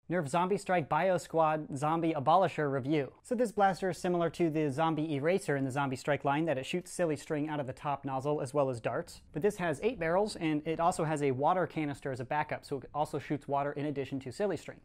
Nerf Zombie Strike Biosquad Zombie Abolisher review. So this blaster is similar to the Zombie Eraser in the Zombie Strike line, that it shoots silly string out of the top nozzle as well as darts. But this has 8 barrels, and it also has a water canister as a backup, so it also shoots water in addition to silly string.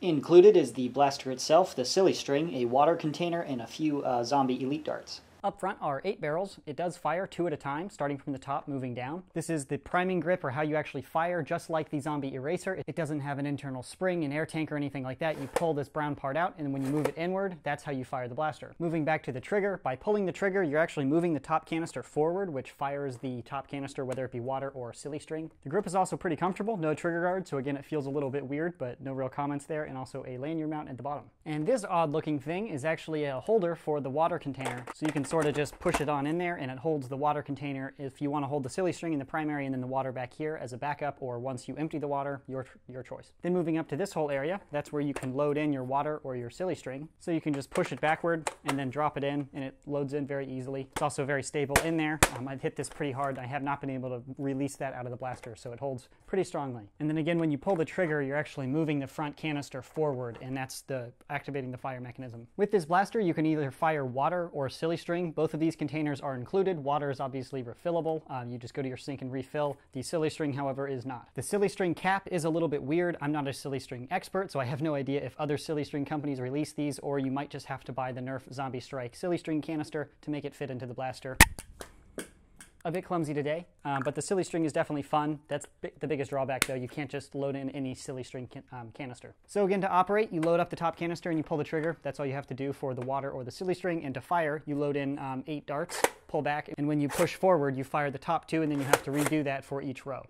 Included is the blaster itself, the silly string, a water container, and a few zombie elite darts. Up front are 8 barrels. It does fire 2 at a time, starting from the top, moving down. This is the priming grip, or how you actually fire, just like the Zombie Eraser. It doesn't have an internal spring, an air tank, or anything like that. You pull this brown part out, and when you move it inward, that's how you fire the blaster. Moving back to the trigger, by pulling the trigger, you're actually moving the top canister forward, which fires the top canister, whether it be water or silly string. The grip is also pretty comfortable, no trigger guard, so again, it feels a little bit weird, but no real comments there, and also a lanyard mount at the bottom. And this odd-looking thing is actually a holder for the water container, so you can sort of just push it on in there, and it holds the water container if you want to hold the silly string in the primary and then the water back here as a backup, or once you empty the water, your choice. Then moving up to this whole area, that's where you can load in your water or your silly string. So you can just push it backward and then drop it in, and it loads in very easily. It's also very stable in there. I've hit this pretty hard. I have not been able to release that out of the blaster, so it holds pretty strongly. And then again, when you pull the trigger, you're actually moving the front canister forward, and that's the activating the fire mechanism. With this blaster, you can either fire water or silly string. Both of these containers are included. Water is obviously refillable. You just go to your sink and refill. The silly string, however, is not. The silly string cap is a little bit weird. I'm not a silly string expert, so I have no idea if other silly string companies release these, or you might just have to buy the Nerf Zombie Strike silly string canister to make it fit into the blaster. A bit clumsy today, but the silly string is definitely fun. That's the biggest drawback, though. You can't just load in any silly string canister. So again, to operate, you load up the top canister and you pull the trigger. That's all you have to do for the water or the silly string. And to fire, you load in 8 darts, pull back, and when you push forward, you fire the top 2, and then you have to redo that for each row.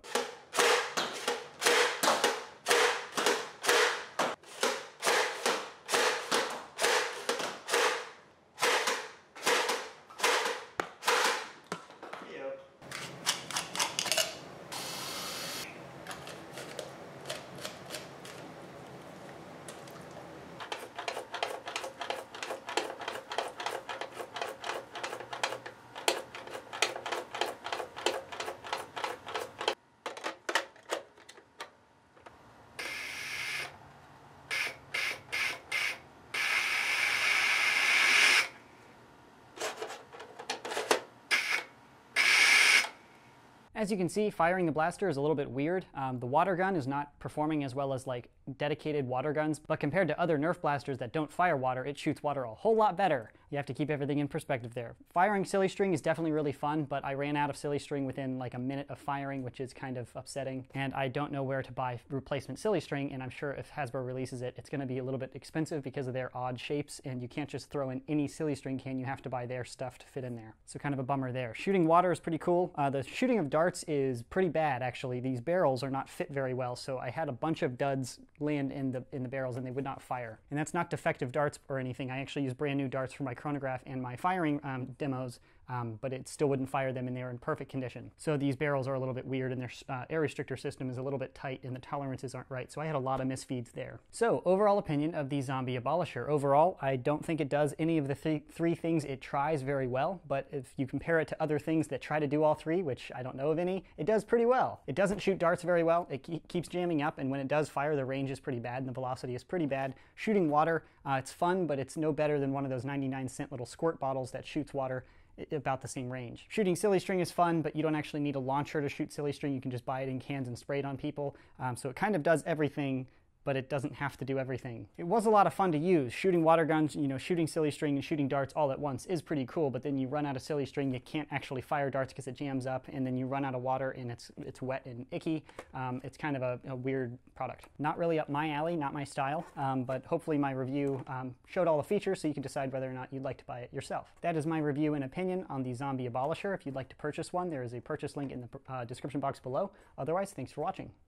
As you can see, firing the blaster is a little bit weird. The water gun is not performing as well as like dedicated water guns, but compared to other Nerf blasters that don't fire water, it shoots water a whole lot better. You have to keep everything in perspective there. Firing silly string is definitely really fun, but I ran out of silly string within like a minute of firing, which is kind of upsetting, and I don't know where to buy replacement silly string, and I'm sure if Hasbro releases it, it's going to be a little bit expensive because of their odd shapes, and you can't just throw in any silly string can. You have to buy their stuff to fit in there. So kind of a bummer there. Shooting water is pretty cool. The shooting of darts is pretty bad, actually. These barrels are not fit very well, so I had a bunch of duds land in the barrels, and they would not fire. And that's not defective darts or anything. I actually use brand new darts for my chronograph and my firing demos, but it still wouldn't fire them, and they were in perfect condition. So these barrels are a little bit weird, and their air restrictor system is a little bit tight, and the tolerances aren't right, so I had a lot of misfeeds there. So overall opinion of the Zombie Abolisher. Overall, I don't think it does any of the three things it tries very well, but if you compare it to other things that try to do all 3, which I don't know of any, it does pretty well. It doesn't shoot darts very well. It keeps jamming up, and when it does fire, the range is pretty bad, and the velocity is pretty bad. Shooting water, it's fun, but it's no better than one of those 99-cent little squirt bottles that shoots water about the same range. Shooting silly string is fun, but you don't actually need a launcher to shoot silly string. You can just buy it in cans and spray it on people. So it kind of does everything, but it doesn't have to do everything. It was a lot of fun to use. Shooting water guns, shooting silly string and shooting darts all at once is pretty cool, but then you run out of silly string, you can't actually fire darts because it jams up, and then you run out of water and it's wet and icky. It's kind of a weird product. Not really up my alley, not my style, but hopefully my review showed all the features so you can decide whether or not you'd like to buy it yourself. That is my review and opinion on the Zombie Abolisher. If you'd like to purchase one, there is a purchase link in the description box below. Otherwise, thanks for watching.